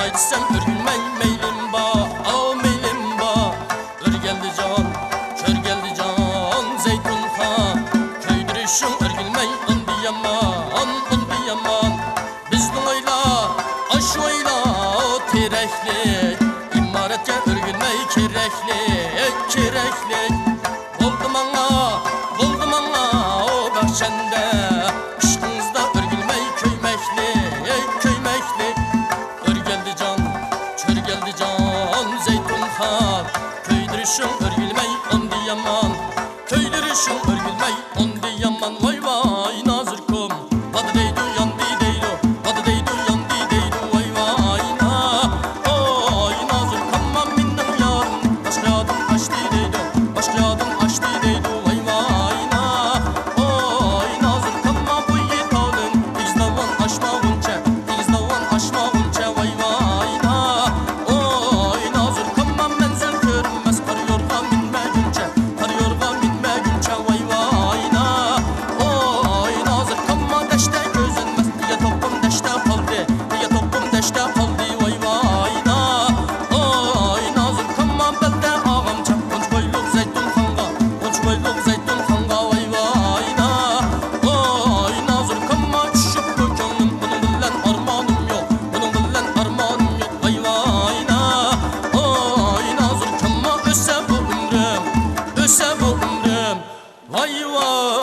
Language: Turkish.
Olmay desem örgülmey meylim ba, o meylim ba. Ör geldi can, kör geldi can zeytun han. Köydürüşün örgülmey undi yaman. Bizden oyla, aş oyla tereklik. İmaretke örgülmey kereklik. Oldu mana o bahçende. Işkınızda örgülmey köymeklik. Ör geldi can, kör geldi can zeytun han. Köydürüşün örgülmey undi yaman. Köydürüşün örgülmey undi yaman. Vay vay nazırkum. Vadı deydu yandı deydu. Vadı deydu yandı deydu. Vay vay na. Oy nazırkum ma minnem yarım. Başka adım açtı deydu. Başka adım açtı deydu. Vay vay na. Oy nazırkum ma bu yetadın. İgizdavan aşmağınca. Vay vay na. Oy nazırkum ma menzel görünmez. Kar yorga minmegunca. Vay vay na. Oy nazırkum ma deşte gözünmez. Diye toplum deşte kaldı. Vay vay na. Oy nazırkum ma belde ağamca. Konç boyluk zeytun hanga. Vay vay na. Oy nazırkum ma düşüp kökönüm. Bunun billen armanım yok. Vay vay na. Oy nazırkum ma öse bu ömrüm. Vay vay.